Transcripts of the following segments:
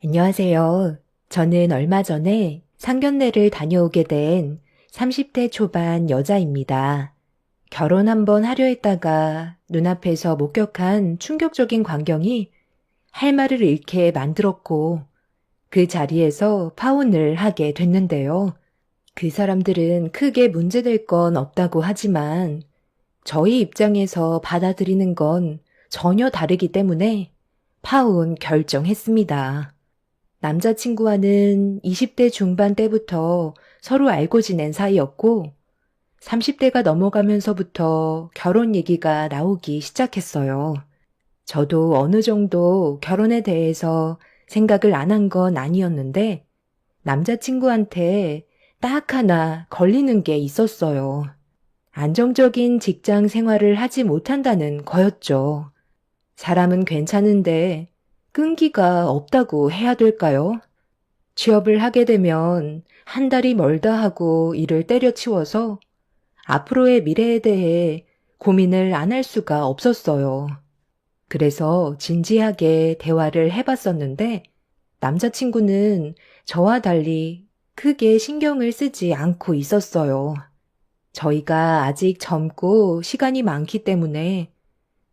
안녕하세요. 저는 얼마 전에 상견례를 다녀오게 된 30대 초반 여자입니다. 결혼 한번 하려 했다가 눈앞에서 목격한 충격적인 광경이 할 말을 잃게 만들었고 그 자리에서 파혼을 하게 됐는데요. 그 사람들은 크게 문제될 건 없다고 하지만 저희 입장에서 받아들이는 건 전혀 다르기 때문에 파혼 결정했습니다. 남자친구와는 20대 중반 때부터 서로 알고 지낸 사이였고 30대가 넘어가면서부터 결혼 얘기가 나오기 시작했어요. 저도 어느 정도 결혼에 대해서 생각을 안 한 건 아니었는데 남자친구한테 딱 하나 걸리는 게 있었어요. 안정적인 직장 생활을 하지 못한다는 거였죠. 사람은 괜찮은데 끈기가 없다고 해야 될까요? 취업을 하게 되면 한 달이 멀다 하고 일을 때려치워서 앞으로의 미래에 대해 고민을 안 할 수가 없었어요. 그래서 진지하게 대화를 해봤었는데 남자친구는 저와 달리 크게 신경을 쓰지 않고 있었어요. 저희가 아직 젊고 시간이 많기 때문에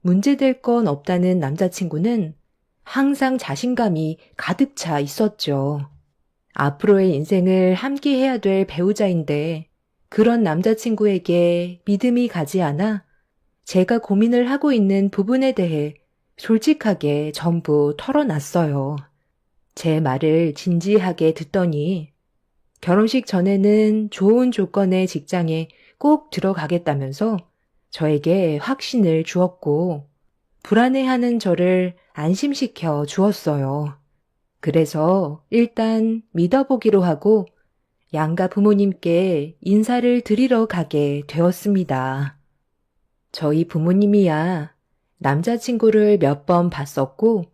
문제될 건 없다는 남자친구는 항상 자신감이 가득 차 있었죠. 앞으로의 인생을 함께 해야 될 배우자인데 그런 남자친구에게 믿음이 가지 않아 제가 고민을 하고 있는 부분에 대해 솔직하게 전부 털어놨어요. 제 말을 진지하게 듣더니 결혼식 전에는 좋은 조건의 직장에 꼭 들어가겠다면서 저에게 확신을 주었고 불안해하는 저를 안심시켜 주었어요. 그래서 일단 믿어보기로 하고 양가 부모님께 인사를 드리러 가게 되었습니다. 저희 부모님이야 남자친구를 몇 번 봤었고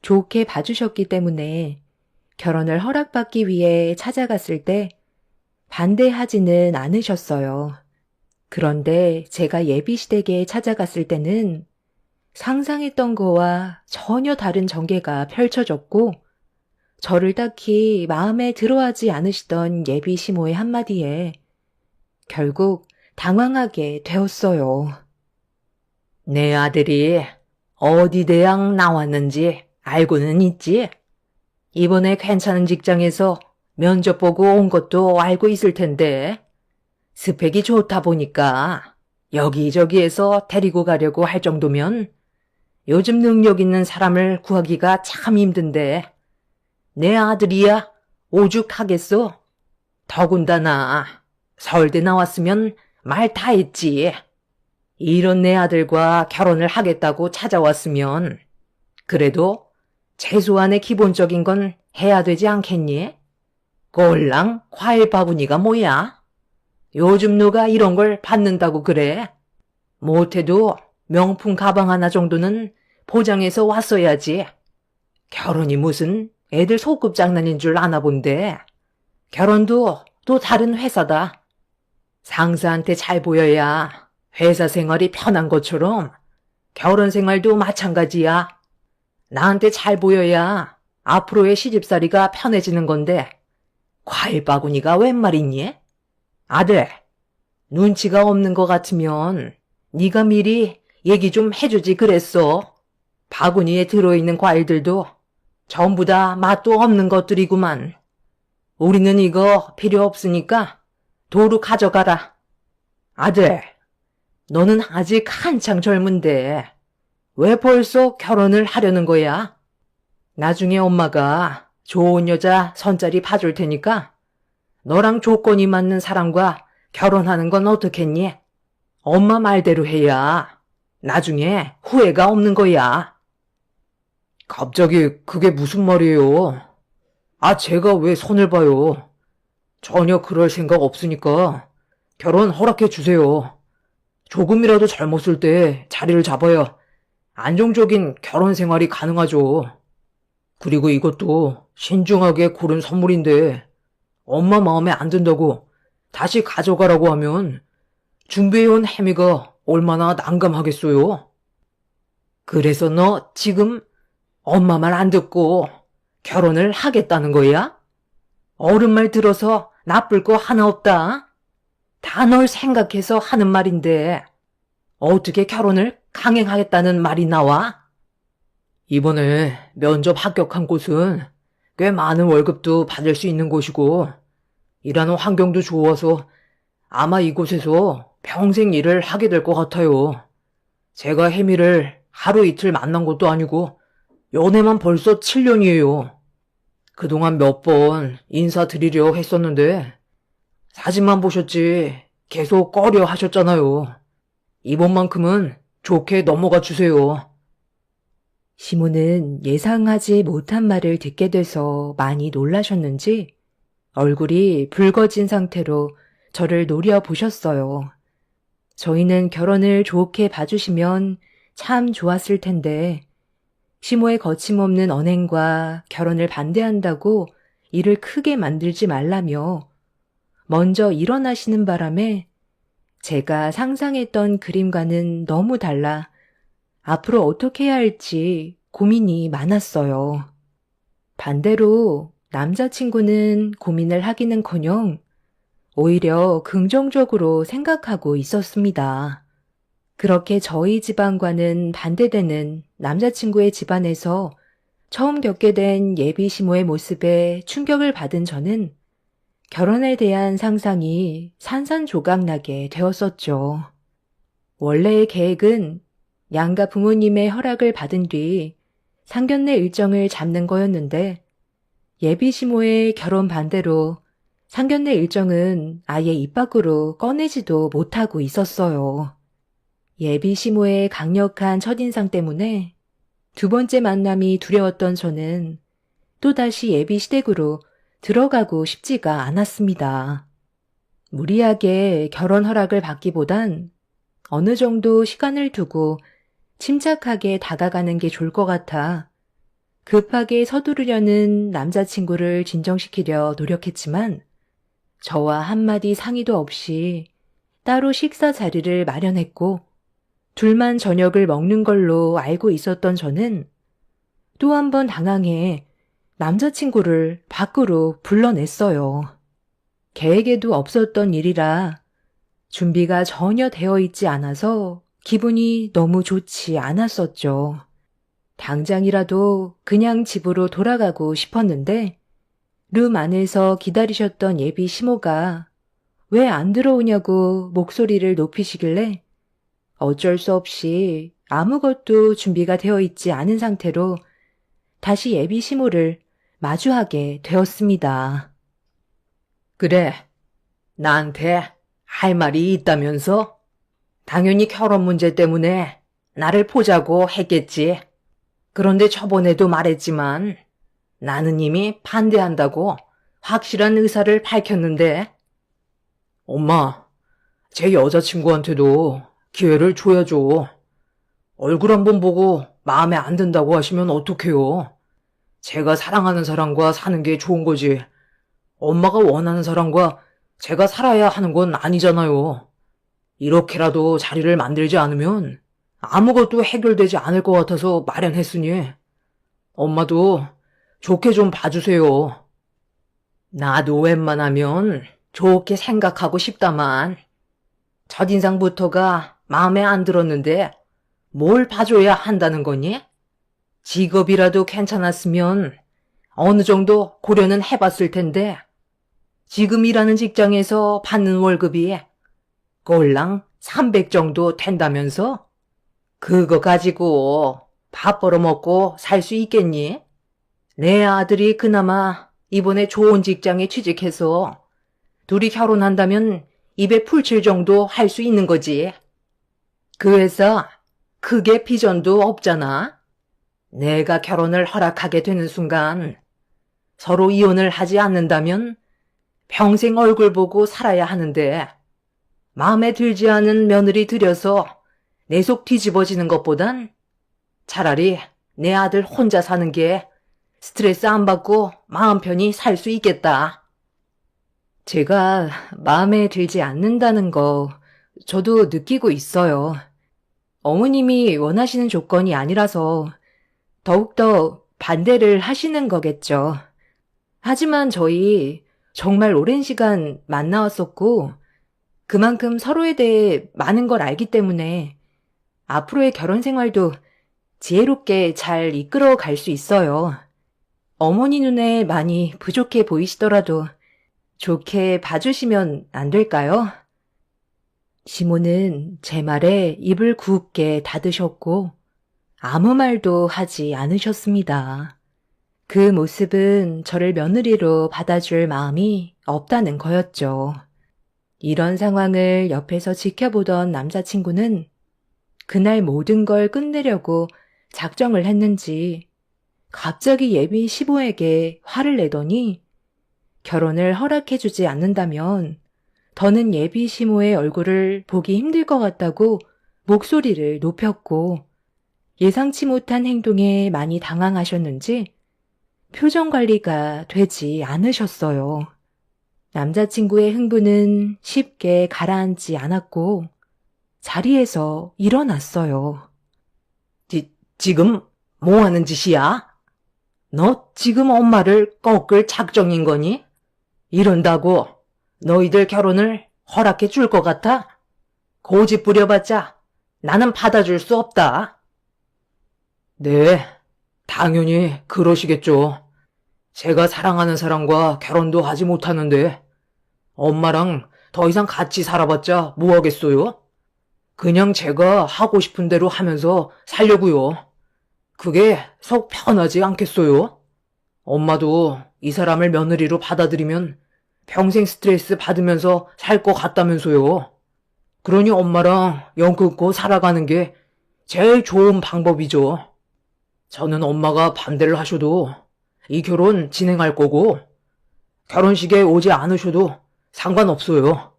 좋게 봐주셨기 때문에 결혼을 허락받기 위해 찾아갔을 때 반대하지는 않으셨어요. 그런데 제가 예비시댁에 찾아갔을 때는 상상했던 거와 전혀 다른 전개가 펼쳐졌고 저를 딱히 마음에 들어하지 않으시던 예비 시모의 한마디에 결국 당황하게 되었어요. 내 아들이 어디 대학 나왔는지 알고는 있지? 이번에 괜찮은 직장에서 면접 보고 온 것도 알고 있을 텐데 스펙이 좋다 보니까 여기저기에서 데리고 가려고 할 정도면 요즘 능력 있는 사람을 구하기가 참 힘든데 내 아들이야 오죽하겠어. 더군다나 서울대 나왔으면 말 다 했지. 이런 내 아들과 결혼을 하겠다고 찾아왔으면 그래도 최소한의 기본적인 건 해야 되지 않겠니? 꼴랑 과일 바구니가 뭐야? 요즘 누가 이런 걸 받는다고 그래? 못해도 명품 가방 하나 정도는 포장해서 왔어야지. 결혼이 무슨 애들 소꿉 장난인 줄 아나 본데. 결혼도 또 다른 회사다. 상사한테 잘 보여야 회사 생활이 편한 것처럼 결혼 생활도 마찬가지야. 나한테 잘 보여야 앞으로의 시집살이가 편해지는 건데 과일 바구니가 웬 말이니? 아들, 눈치가 없는 것 같으면 네가 미리 얘기 좀 해주지 그랬어. 바구니에 들어있는 과일들도 전부 다 맛도 없는 것들이구만. 우리는 이거 필요 없으니까 도로 가져가라. 아들, 너는 아직 한창 젊은데 왜 벌써 결혼을 하려는 거야? 나중에 엄마가 좋은 여자 선자리 봐줄 테니까 너랑 조건이 맞는 사람과 결혼하는 건 어떻겠니? 엄마 말대로 해야 나중에 후회가 없는 거야. 갑자기 그게 무슨 말이에요? 제가 왜 손을 봐요? 전혀 그럴 생각 없으니까 결혼 허락해 주세요. 조금이라도 젊었을 때 자리를 잡아야 안정적인 결혼 생활이 가능하죠. 그리고 이것도 신중하게 고른 선물인데 엄마 마음에 안 든다고 다시 가져가라고 하면 준비해온 혜미가 얼마나 난감하겠어요. 그래서 너 지금 엄마 말 안 듣고 결혼을 하겠다는 거야? 어른 말 들어서 나쁠 거 하나 없다. 다 널 생각해서 하는 말인데 어떻게 결혼을 강행하겠다는 말이 나와? 이번에 면접 합격한 곳은 꽤 많은 월급도 받을 수 있는 곳이고 일하는 환경도 좋아서 아마 이곳에서 평생 일을 하게 될 것 같아요. 제가 혜미를 하루 이틀 만난 것도 아니고 연애만 벌써 7년이에요. 그동안 몇 번 인사드리려 했었는데 사진만 보셨지 계속 꺼려 하셨잖아요. 이번만큼은 좋게 넘어가 주세요. 시모는 예상하지 못한 말을 듣게 돼서 많이 놀라셨는지 얼굴이 붉어진 상태로 저를 노려보셨어요. 저희는 결혼을 좋게 봐주시면 참 좋았을 텐데 시모의 거침없는 언행과 결혼을 반대한다고 일을 크게 만들지 말라며 먼저 일어나시는 바람에 제가 상상했던 그림과는 너무 달라 앞으로 어떻게 해야 할지 고민이 많았어요. 반대로 남자친구는 고민을 하기는커녕 오히려 긍정적으로 생각하고 있었습니다. 그렇게 저희 집안과는 반대되는 남자친구의 집안에서 처음 겪게 된 예비 시모의 모습에 충격을 받은 저는 결혼에 대한 상상이 산산조각나게 되었었죠. 원래의 계획은 양가 부모님의 허락을 받은 뒤 상견례 일정을 잡는 거였는데 예비 시모의 결혼 반대로 상견례 일정은 아예 입 밖으로 꺼내지도 못하고 있었어요. 예비 시모의 강력한 첫인상 때문에 두 번째 만남이 두려웠던 저는 또다시 예비 시댁으로 들어가고 싶지가 않았습니다. 무리하게 결혼 허락을 받기보단 어느 정도 시간을 두고 침착하게 다가가는 게 좋을 것 같아 급하게 서두르려는 남자친구를 진정시키려 노력했지만 저와 한마디 상의도 없이 따로 식사 자리를 마련했고 둘만 저녁을 먹는 걸로 알고 있었던 저는 또 한 번 당황해 남자친구를 밖으로 불러냈어요. 계획에도 없었던 일이라 준비가 전혀 되어 있지 않아서 기분이 너무 좋지 않았었죠. 당장이라도 그냥 집으로 돌아가고 싶었는데 룸 안에서 기다리셨던 예비 시모가 왜 안 들어오냐고 목소리를 높이시길래 어쩔 수 없이 아무것도 준비가 되어 있지 않은 상태로 다시 예비 시모를 마주하게 되었습니다. 그래, 나한테 할 말이 있다면서? 당연히 결혼 문제 때문에 나를 보자고 했겠지. 그런데 저번에도 말했지만 나는 이미 반대한다고 확실한 의사를 밝혔는데. 엄마, 제 여자친구한테도 기회를 줘야죠. 얼굴 한번 보고 마음에 안 든다고 하시면 어떡해요. 제가 사랑하는 사람과 사는 게 좋은 거지. 엄마가 원하는 사람과 제가 살아야 하는 건 아니잖아요. 이렇게라도 자리를 만들지 않으면 아무것도 해결되지 않을 것 같아서 마련했으니 엄마도 좋게 좀 봐주세요. 나도 웬만하면 좋게 생각하고 싶다만 첫인상부터가 마음에 안 들었는데 뭘 봐줘야 한다는 거니? 직업이라도 괜찮았으면 어느 정도 고려는 해봤을 텐데 지금 일하는 직장에서 받는 월급이 꼴랑 300 정도 된다면서? 그거 가지고 밥 벌어먹고 살 수 있겠니? 내 아들이 그나마 이번에 좋은 직장에 취직해서 둘이 결혼한다면 입에 풀칠 정도 할 수 있는 거지. 그 회사 크게 비전도 없잖아. 내가 결혼을 허락하게 되는 순간 서로 이혼을 하지 않는다면 평생 얼굴 보고 살아야 하는데 마음에 들지 않은 며느리 들여서 내 속 뒤집어지는 것보단 차라리 내 아들 혼자 사는 게 스트레스 안 받고 마음 편히 살 수 있겠다. 제가 마음에 들지 않는다는 거 저도 느끼고 있어요. 어머님이 원하시는 조건이 아니라서 더욱더 반대를 하시는 거겠죠. 하지만 저희 정말 오랜 시간 만나왔었고, 그만큼 서로에 대해 많은 걸 알기 때문에 앞으로의 결혼 생활도 지혜롭게 잘 이끌어 갈 수 있어요. 어머니 눈에 많이 부족해 보이시더라도 좋게 봐주시면 안 될까요? 시모는 제 말에 입을 굽게 닫으셨고 아무 말도 하지 않으셨습니다. 그 모습은 저를 며느리로 받아줄 마음이 없다는 거였죠. 이런 상황을 옆에서 지켜보던 남자친구는 그날 모든 걸 끝내려고 작정을 했는지 갑자기 예비 시부에게 화를 내더니 결혼을 허락해주지 않는다면 더는 예비 시모의 얼굴을 보기 힘들 것 같다고 목소리를 높였고 예상치 못한 행동에 많이 당황하셨는지 표정 관리가 되지 않으셨어요. 남자친구의 흥분은 쉽게 가라앉지 않았고 자리에서 일어났어요. 지금 뭐 하는 짓이야? 너 지금 엄마를 꺾을 작정인 거니? 이런다고 너희들 결혼을 허락해 줄 것 같아? 고집 부려봤자 나는 받아줄 수 없다. 네, 당연히 그러시겠죠. 제가 사랑하는 사람과 결혼도 하지 못하는데 엄마랑 더 이상 같이 살아봤자 뭐 하겠어요? 그냥 제가 하고 싶은 대로 하면서 살려고요. 그게 속 편하지 않겠어요? 엄마도 이 사람을 며느리로 받아들이면 평생 스트레스 받으면서 살 것 같다면서요. 그러니 엄마랑 연 끊고 살아가는 게 제일 좋은 방법이죠. 저는 엄마가 반대를 하셔도 이 결혼 진행할 거고 결혼식에 오지 않으셔도 상관없어요.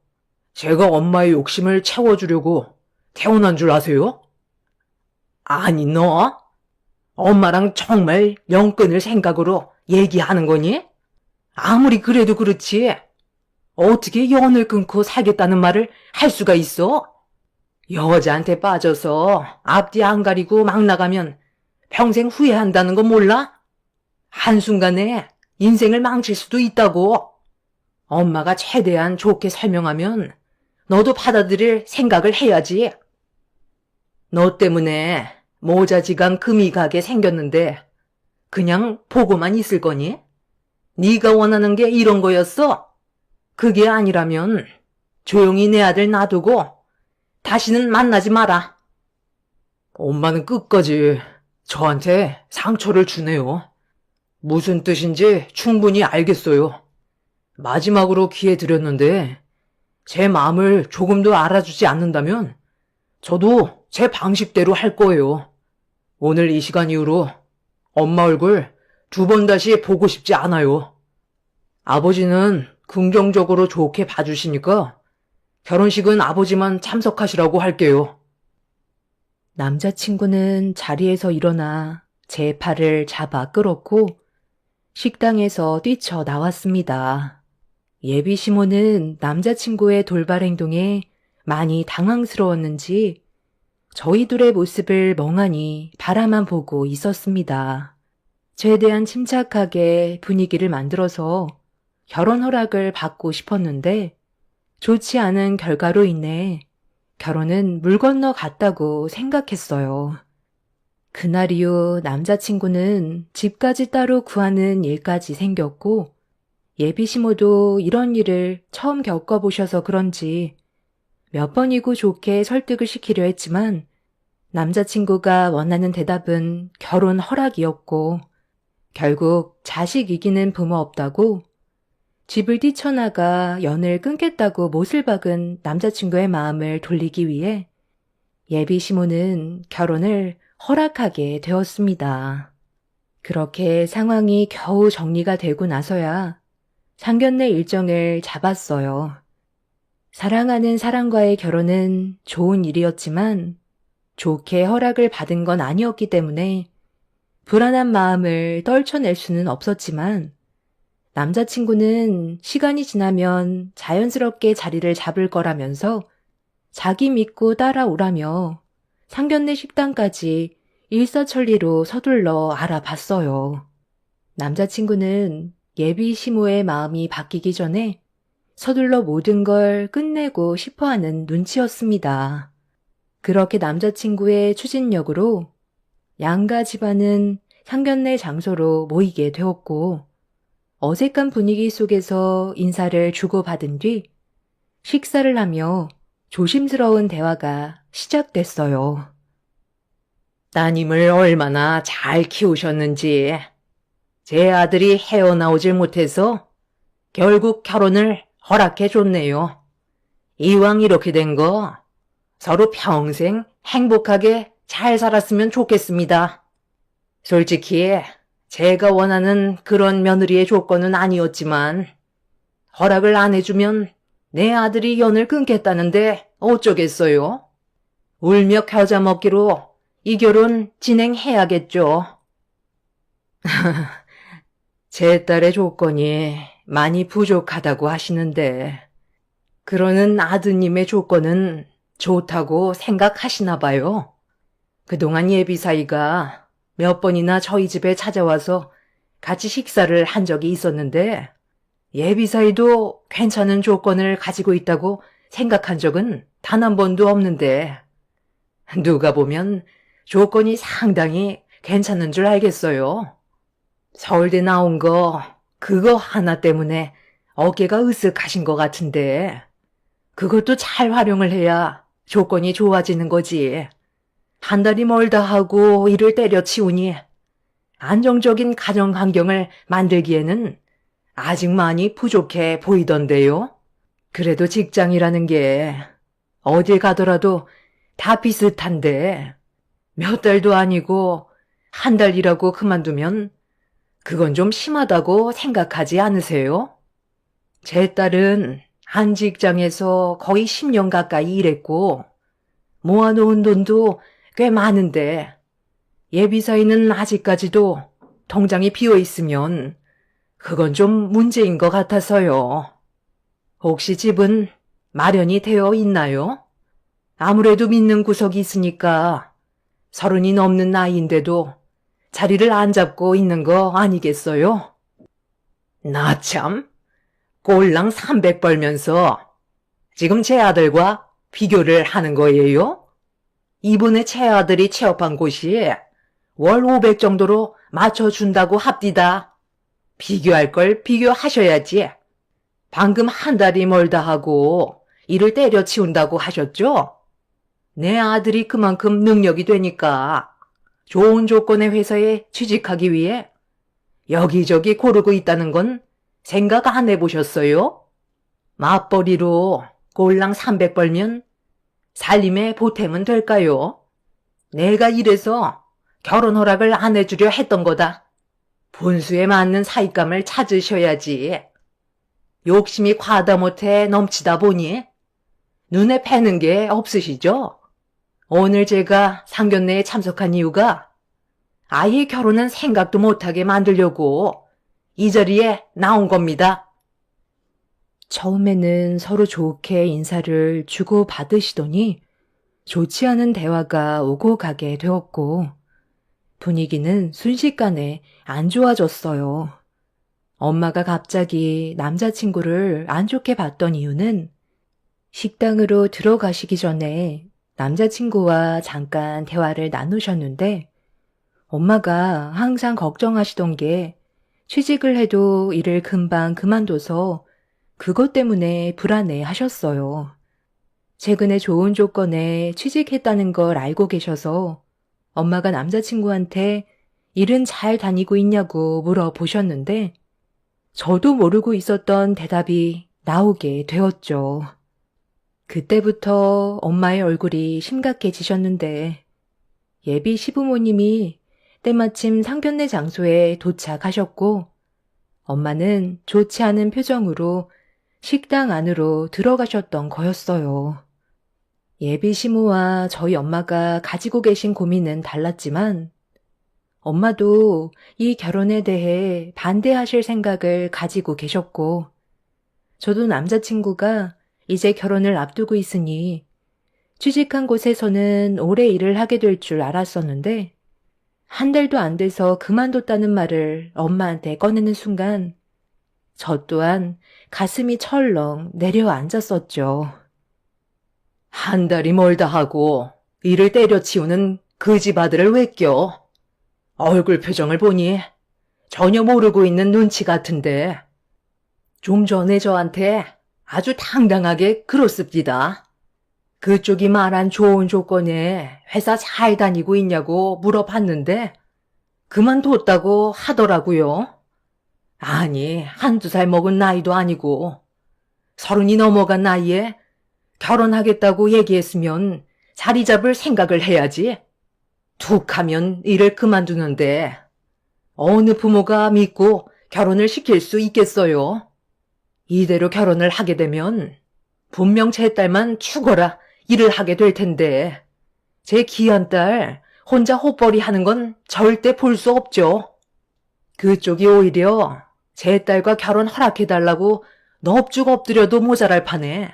제가 엄마의 욕심을 채워주려고 태어난 줄 아세요? 아니 너 엄마랑 정말 연 끊을 생각으로 얘기하는 거니? 아무리 그래도 그렇지 어떻게 연을 끊고 살겠다는 말을 할 수가 있어? 여자한테 빠져서 앞뒤 안 가리고 막 나가면 평생 후회한다는 거 몰라? 한순간에 인생을 망칠 수도 있다고. 엄마가 최대한 좋게 설명하면 너도 받아들일 생각을 해야지. 너 때문에 모자지간 금이 가게 생겼는데 그냥 보고만 있을 거니? 네가 원하는 게 이런 거였어? 그게 아니라면 조용히 내 아들 놔두고 다시는 만나지 마라. 엄마는 끝까지 저한테 상처를 주네요. 무슨 뜻인지 충분히 알겠어요. 마지막으로 기회 드렸는데 제 마음을 조금도 알아주지 않는다면 저도 제 방식대로 할 거예요. 오늘 이 시간 이후로 엄마 얼굴 2번 다시 보고 싶지 않아요. 아버지는 긍정적으로 좋게 봐주시니까 결혼식은 아버지만 참석하시라고 할게요. 남자친구는 자리에서 일어나 제 팔을 잡아 끌었고 식당에서 뛰쳐나왔습니다. 예비 시모는 남자친구의 돌발 행동에 많이 당황스러웠는지 저희 둘의 모습을 멍하니 바라만 보고 있었습니다. 최대한 침착하게 분위기를 만들어서 결혼 허락을 받고 싶었는데 좋지 않은 결과로 인해 결혼은 물 건너 갔다고 생각했어요. 그날 이후 남자친구는 집까지 따로 구하는 일까지 생겼고 예비 시모도 이런 일을 처음 겪어보셔서 그런지 몇 번이고 좋게 설득을 시키려 했지만 남자친구가 원하는 대답은 결혼 허락이었고 결국 자식 이기는 부모 없다고 집을 뛰쳐나가 연을 끊겠다고 못을 박은 남자친구의 마음을 돌리기 위해 예비 시모는 결혼을 허락하게 되었습니다. 그렇게 상황이 겨우 정리가 되고 나서야 상견례 일정을 잡았어요. 사랑하는 사람과의 결혼은 좋은 일이었지만 좋게 허락을 받은 건 아니었기 때문에 불안한 마음을 떨쳐낼 수는 없었지만 남자친구는 시간이 지나면 자연스럽게 자리를 잡을 거라면서 자기 믿고 따라오라며 상견례 식당까지 일사천리로 서둘러 알아봤어요. 남자친구는 예비 시모의 마음이 바뀌기 전에 서둘러 모든 걸 끝내고 싶어하는 눈치였습니다. 그렇게 남자친구의 추진력으로 양가 집안은 상견례 장소로 모이게 되었고, 어색한 분위기 속에서 인사를 주고받은 뒤 식사를 하며 조심스러운 대화가 시작됐어요. 따님을 얼마나 잘 키우셨는지, 제 아들이 헤어나오질 못해서 결국 결혼을 허락해 줬네요. 이왕 이렇게 된 거 서로 평생 행복하게 잘 살았으면 좋겠습니다. 솔직히 제가 원하는 그런 며느리의 조건은 아니었지만 허락을 안 해주면 내 아들이 연을 끊겠다는데 어쩌겠어요? 울며 겨자 먹기로 이 결혼 진행해야겠죠. 제 딸의 조건이 많이 부족하다고 하시는데 그러는 아드님의 조건은 좋다고 생각하시나 봐요. 그동안 예비사이가 몇 번이나 저희 집에 찾아와서 같이 식사를 한 적이 있었는데 예비사이도 괜찮은 조건을 가지고 있다고 생각한 적은 단 한 번도 없는데 누가 보면 조건이 상당히 괜찮은 줄 알겠어요. 서울대 나온 거 그거 하나 때문에 어깨가 으쓱하신 것 같은데 그것도 잘 활용을 해야 조건이 좋아지는 거지. 한 달이 멀다 하고 일을 때려치우니 안정적인 가정 환경을 만들기에는 아직 많이 부족해 보이던데요. 그래도 직장이라는 게 어딜 가더라도 다 비슷한데 몇 달도 아니고 한 달 일하고 그만두면 그건 좀 심하다고 생각하지 않으세요? 제 딸은 한 직장에서 거의 10년 가까이 일했고 모아놓은 돈도 꽤 많은데 예비사이는 아직까지도 통장이 비어있으면 그건 좀 문제인 것 같아서요. 혹시 집은 마련이 되어 있나요? 아무래도 믿는 구석이 있으니까 30이 넘는 나이인데도 자리를 안 잡고 있는 거 아니겠어요? 나 참, 꼴랑 300 벌면서 지금 제 아들과 비교를 하는 거예요? 이번에 제 아들이 취업한 곳이 월 500 정도로 맞춰준다고 합디다. 비교할 걸 비교하셔야지. 방금 한 달이 멀다 하고 일을 때려치운다고 하셨죠? 내 아들이 그만큼 능력이 되니까 좋은 조건의 회사에 취직하기 위해 여기저기 고르고 있다는 건 생각 안 해보셨어요? 맞벌이로 꼴랑 300 벌면 살림에 보탬은 될까요? 내가 이래서 결혼 허락을 안 해주려 했던 거다. 분수에 맞는 사윗감을 찾으셔야지. 욕심이 과다 못해 넘치다 보니 눈에 뵈는 게 없으시죠? 오늘 제가 상견례에 참석한 이유가 아예 결혼은 생각도 못하게 만들려고 이 자리에 나온 겁니다. 처음에는 서로 좋게 인사를 주고받으시더니 좋지 않은 대화가 오고 가게 되었고 분위기는 순식간에 안 좋아졌어요. 엄마가 갑자기 남자친구를 안 좋게 봤던 이유는 식당으로 들어가시기 전에 남자친구와 잠깐 대화를 나누셨는데 엄마가 항상 걱정하시던 게 취직을 해도 일을 금방 그만둬서 그것 때문에 불안해 하셨어요. 최근에 좋은 조건에 취직했다는 걸 알고 계셔서 엄마가 남자친구한테 일은 잘 다니고 있냐고 물어보셨는데 저도 모르고 있었던 대답이 나오게 되었죠. 그때부터 엄마의 얼굴이 심각해지셨는데 예비 시부모님이 때마침 상견례 장소에 도착하셨고 엄마는 좋지 않은 표정으로 식당 안으로 들어가셨던 거였어요. 예비 시모와 저희 엄마가 가지고 계신 고민은 달랐지만 엄마도 이 결혼에 대해 반대하실 생각을 가지고 계셨고 저도 남자친구가 이제 결혼을 앞두고 있으니 취직한 곳에서는 오래 일을 하게 될 줄 알았었는데 한 달도 안 돼서 그만뒀다는 말을 엄마한테 꺼내는 순간 저 또한 가슴이 철렁 내려앉았었죠. 한 달이 멀다 하고 이를 때려치우는 그 집 아들을 왜 껴? 얼굴 표정을 보니 전혀 모르고 있는 눈치 같은데 좀 전에 저한테 아주 당당하게 그렇습니다. 그쪽이 말한 좋은 조건에 회사 잘 다니고 있냐고 물어봤는데 그만뒀다고 하더라고요. 아니, 한두 살 먹은 나이도 아니고 30이 넘어간 나이에 결혼하겠다고 얘기했으면 자리 잡을 생각을 해야지. 툭 하면 일을 그만두는데 어느 부모가 믿고 결혼을 시킬 수 있겠어요? 이대로 결혼을 하게 되면 분명 제 딸만 죽어라 일을 하게 될 텐데 제 귀한 딸 혼자 헛벌이 하는 건 절대 볼 수 없죠. 그쪽이 오히려 제 딸과 결혼 허락해달라고 넙죽 엎드려도 모자랄 판에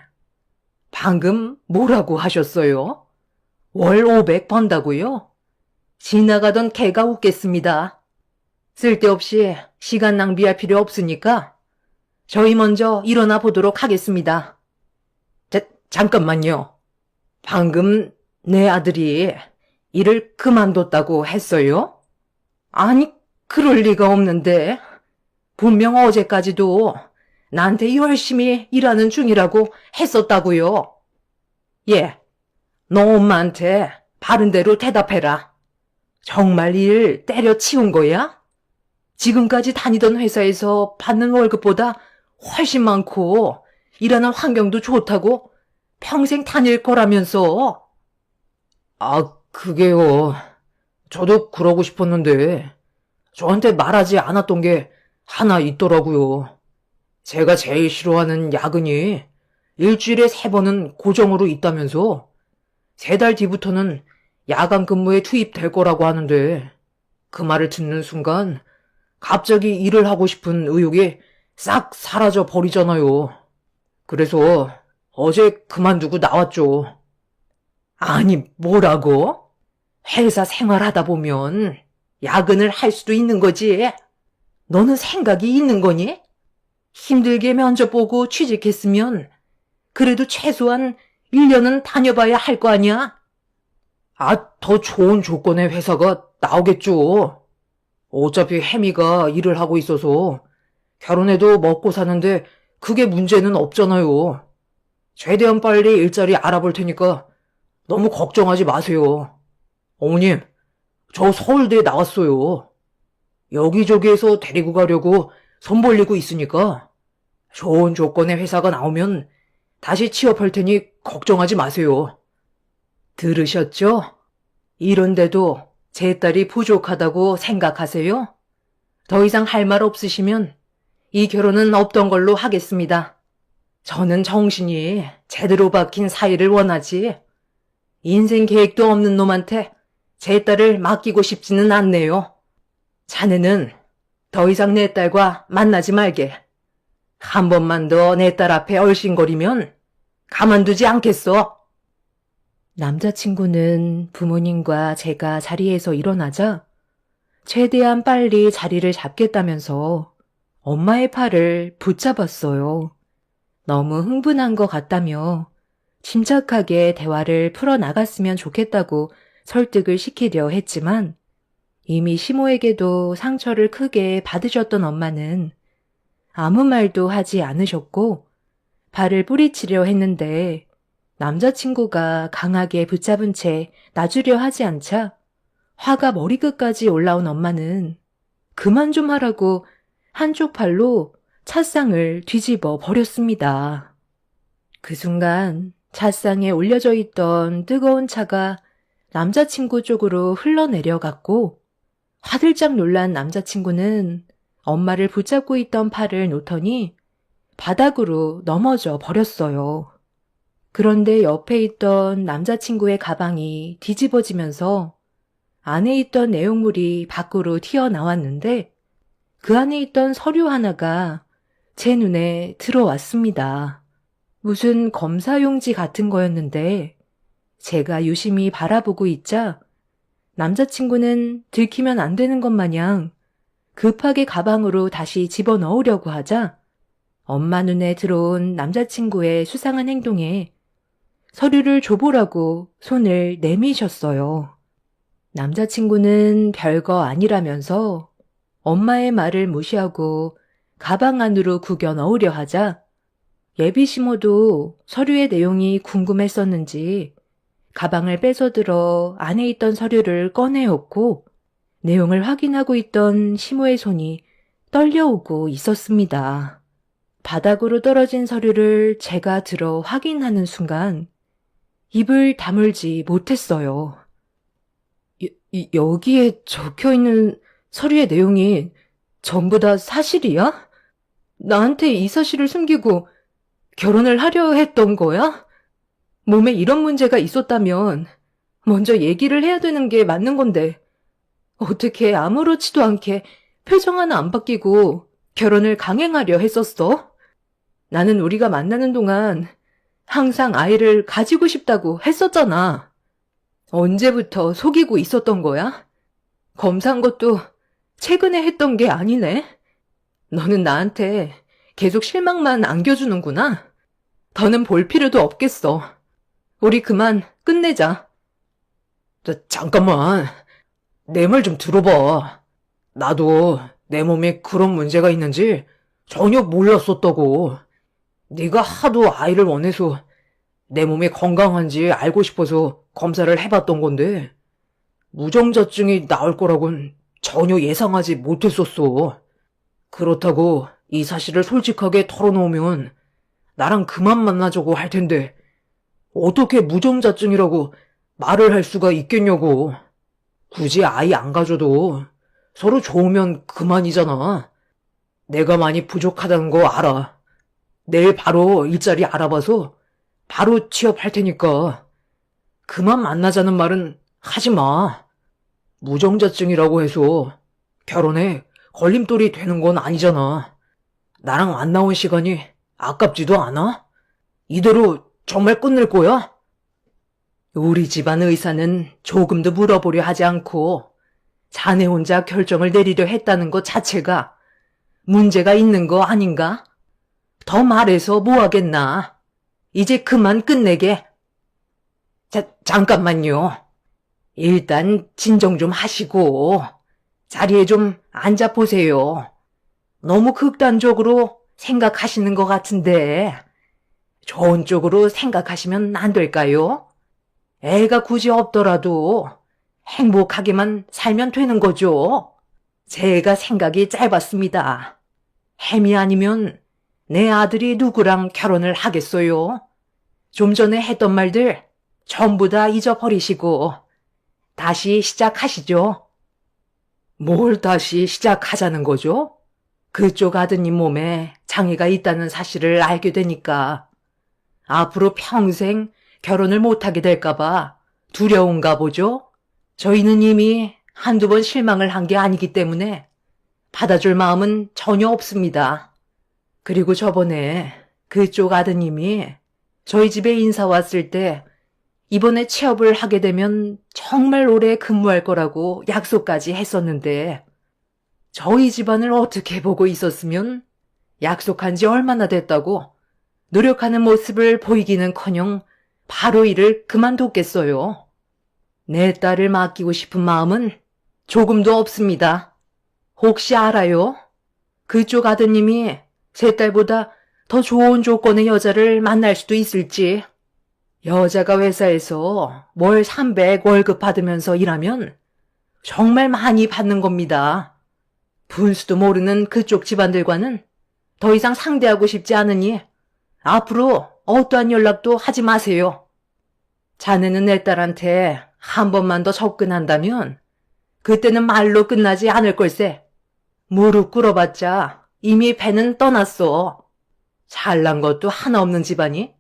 방금 뭐라고 하셨어요? 월 500 번다고요? 지나가던 개가 웃겠습니다. 쓸데없이 시간 낭비할 필요 없으니까 저희 먼저 일어나 보도록 하겠습니다. 잠깐만요. 방금 내 아들이 일을 그만뒀다고 했어요? 아니, 그럴 리가 없는데. 분명 어제까지도 나한테 열심히 일하는 중이라고 했었다고요. 예, 너 엄마한테 바른 대로 대답해라. 정말 일 때려치운 거야? 지금까지 다니던 회사에서 받는 월급보다 훨씬 많고 일하는 환경도 좋다고 평생 다닐 거라면서. 아, 그게요. 저도 그러고 싶었는데 저한테 말하지 않았던 게 하나 있더라고요. 제가 제일 싫어하는 야근이 일주일에 3번은 고정으로 있다면서 3달 뒤부터는 야간 근무에 투입될 거라고 하는데 그 말을 듣는 순간 갑자기 일을 하고 싶은 의욕이 싹 사라져 버리잖아요. 그래서 어제 그만두고 나왔죠. 아니, 뭐라고? 회사 생활하다 보면 야근을 할 수도 있는 거지. 너는 생각이 있는 거니? 힘들게 면접 보고 취직했으면 그래도 최소한 1년은 다녀봐야 할 거 아니야? 아, 더 좋은 조건의 회사가 나오겠죠. 어차피 혜미가 일을 하고 있어서 결혼해도 먹고 사는데 그게 문제는 없잖아요. 최대한 빨리 일자리 알아볼 테니까 너무 걱정하지 마세요. 어머님, 저 서울대에 나왔어요. 여기저기에서 데리고 가려고 손 벌리고 있으니까 좋은 조건의 회사가 나오면 다시 취업할 테니 걱정하지 마세요. 들으셨죠? 이런데도 제 딸이 부족하다고 생각하세요? 더 이상 할 말 없으시면 이 결혼은 없던 걸로 하겠습니다. 저는 정신이 제대로 박힌 사이를 원하지 인생 계획도 없는 놈한테 제 딸을 맡기고 싶지는 않네요. 자네는 더 이상 내 딸과 만나지 말게. 한 번만 더 내 딸 앞에 얼씬거리면 가만두지 않겠어. 남자친구는 부모님과 제가 자리에서 일어나자 최대한 빨리 자리를 잡겠다면서 엄마의 팔을 붙잡았어요. 너무 흥분한 것 같다며 침착하게 대화를 풀어나갔으면 좋겠다고 설득을 시키려 했지만 이미 시모에게도 상처를 크게 받으셨던 엄마는 아무 말도 하지 않으셨고 발을 뿌리치려 했는데 남자친구가 강하게 붙잡은 채 놔주려 하지 않자 화가 머리끝까지 올라온 엄마는 그만 좀 하라고 한쪽 팔로 찻상을 뒤집어 버렸습니다. 그 순간 찻상에 올려져 있던 뜨거운 차가 남자친구 쪽으로 흘러내려갔고 화들짝 놀란 남자친구는 엄마를 붙잡고 있던 팔을 놓더니 바닥으로 넘어져 버렸어요. 그런데 옆에 있던 남자친구의 가방이 뒤집어지면서 안에 있던 내용물이 밖으로 튀어나왔는데 그 안에 있던 서류 하나가 제 눈에 들어왔습니다. 무슨 검사용지 같은 거였는데 제가 유심히 바라보고 있자 남자친구는 들키면 안 되는 것 마냥 급하게 가방으로 다시 집어넣으려고 하자 엄마 눈에 들어온 남자친구의 수상한 행동에 서류를 줘보라고 손을 내미셨어요. 남자친구는 별거 아니라면서 엄마의 말을 무시하고 가방 안으로 구겨 넣으려 하자 예비시모도 서류의 내용이 궁금했었는지 가방을 뺏어들어 안에 있던 서류를 꺼내었고 내용을 확인하고 있던 시모의 손이 떨려오고 있었습니다. 바닥으로 떨어진 서류를 제가 들어 확인하는 순간 입을 다물지 못했어요. 여기에 적혀있는 서류의 내용이 전부 다 사실이야? 나한테 이 사실을 숨기고 결혼을 하려 했던 거야? 몸에 이런 문제가 있었다면 먼저 얘기를 해야 되는 게 맞는 건데 어떻게 아무렇지도 않게 표정 하나 안 바뀌고 결혼을 강행하려 했었어? 나는 우리가 만나는 동안 항상 아이를 가지고 싶다고 했었잖아. 언제부터 속이고 있었던 거야? 검사한 것도 최근에 했던 게 아니네. 너는 나한테 계속 실망만 안겨주는구나. 더는 볼 필요도 없겠어. 우리 그만 끝내자. 잠깐만. 내 말 좀 들어봐. 나도 내 몸에 그런 문제가 있는지 전혀 몰랐었다고. 네가 하도 아이를 원해서 내 몸이 건강한지 알고 싶어서 검사를 해봤던 건데 무정자증이 나올 거라곤 전혀 예상하지 못했었어. 그렇다고 이 사실을 솔직하게 털어놓으면 나랑 그만 만나자고 할 텐데 어떻게 무정자증이라고 말을 할 수가 있겠냐고. 굳이 아이 안 가져도 서로 좋으면 그만이잖아. 내가 많이 부족하다는 거 알아. 내일 바로 일자리 알아봐서 바로 취업할 테니까 그만 만나자는 말은 하지 마. 무정자증이라고 해서 결혼에 걸림돌이 되는 건 아니잖아. 나랑 안 나온 시간이 아깝지도 않아? 이대로 정말 끝낼 거야? 우리 집안 의사는 조금도 물어보려 하지 않고 자네 혼자 결정을 내리려 했다는 것 자체가 문제가 있는 거 아닌가? 더 말해서 뭐 하겠나? 이제 그만 끝내게. 잠깐만요. 일단 진정 좀 하시고 자리에 좀 앉아보세요. 너무 극단적으로 생각하시는 것 같은데 좋은 쪽으로 생각하시면 안 될까요? 애가 굳이 없더라도 행복하게만 살면 되는 거죠. 제가 생각이 짧았습니다. 햄이 아니면 내 아들이 누구랑 결혼을 하겠어요? 좀 전에 했던 말들 전부 다 잊어버리시고 다시 시작하시죠. 뭘 다시 시작하자는 거죠? 그쪽 아드님 몸에 장애가 있다는 사실을 알게 되니까 앞으로 평생 결혼을 못하게 될까봐 두려운가 보죠? 저희는 이미 한두 번 실망을 한 게 아니기 때문에 받아줄 마음은 전혀 없습니다. 그리고 저번에 그쪽 아드님이 저희 집에 인사 왔을 때 이번에 취업을 하게 되면 정말 오래 근무할 거라고 약속까지 했었는데 저희 집안을 어떻게 보고 있었으면 약속한 지 얼마나 됐다고 노력하는 모습을 보이기는커녕 바로 일을 그만뒀겠어요. 내 딸을 맡기고 싶은 마음은 조금도 없습니다. 혹시 알아요? 그쪽 아드님이 제 딸보다 더 좋은 조건의 여자를 만날 수도 있을지. 여자가 회사에서 월 300 월급 받으면서 일하면 정말 많이 받는 겁니다. 분수도 모르는 그쪽 집안들과는 더 이상 상대하고 싶지 않으니 앞으로 어떠한 연락도 하지 마세요. 자네는 내 딸한테 한 번만 더 접근한다면 그때는 말로 끝나지 않을 걸세. 무릎 꿇어봤자 이미 배는 떠났어. 잘난 것도 하나 없는 집안이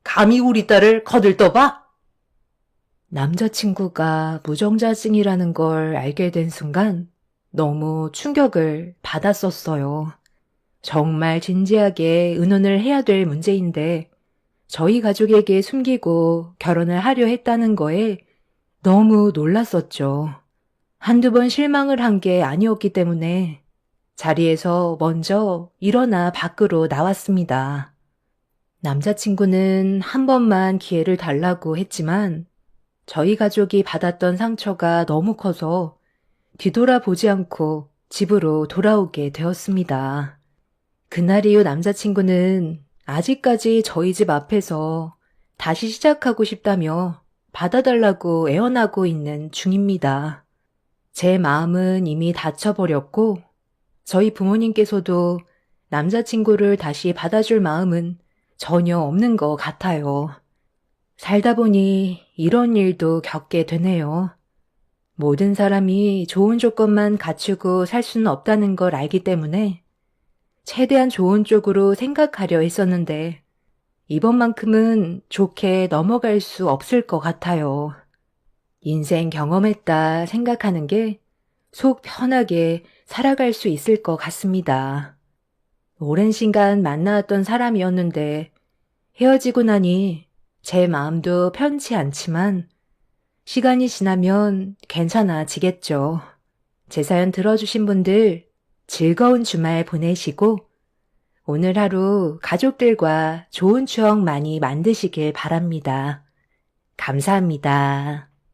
감히 우리 딸을 거들떠봐? 남자친구가 무정자증이라는 걸 알게 된 순간 너무 충격을 받았었어요. 정말 진지하게 의논을 해야 될 문제인데 저희 가족에게 숨기고 결혼을 하려 했다는 거에 너무 놀랐었죠. 한두 번 실망을 한 게 아니었기 때문에 자리에서 먼저 일어나 밖으로 나왔습니다. 남자친구는 한 번만 기회를 달라고 했지만 저희 가족이 받았던 상처가 너무 커서 뒤돌아보지 않고 집으로 돌아오게 되었습니다. 그날 이후 남자친구는 아직까지 저희 집 앞에서 다시 시작하고 싶다며 받아달라고 애원하고 있는 중입니다. 제 마음은 이미 다쳐버렸고 저희 부모님께서도 남자친구를 다시 받아줄 마음은 전혀 없는 것 같아요. 살다 보니 이런 일도 겪게 되네요. 모든 사람이 좋은 조건만 갖추고 살 수는 없다는 걸 알기 때문에 최대한 좋은 쪽으로 생각하려 했었는데 이번만큼은 좋게 넘어갈 수 없을 것 같아요. 인생 경험했다 생각하는 게 속 편하게 살아갈 수 있을 것 같습니다. 오랜 시간 만나왔던 사람이었는데 헤어지고 나니 제 마음도 편치 않지만 시간이 지나면 괜찮아지겠죠. 제 사연 들어주신 분들 즐거운 주말 보내시고 오늘 하루 가족들과 좋은 추억 많이 만드시길 바랍니다. 감사합니다.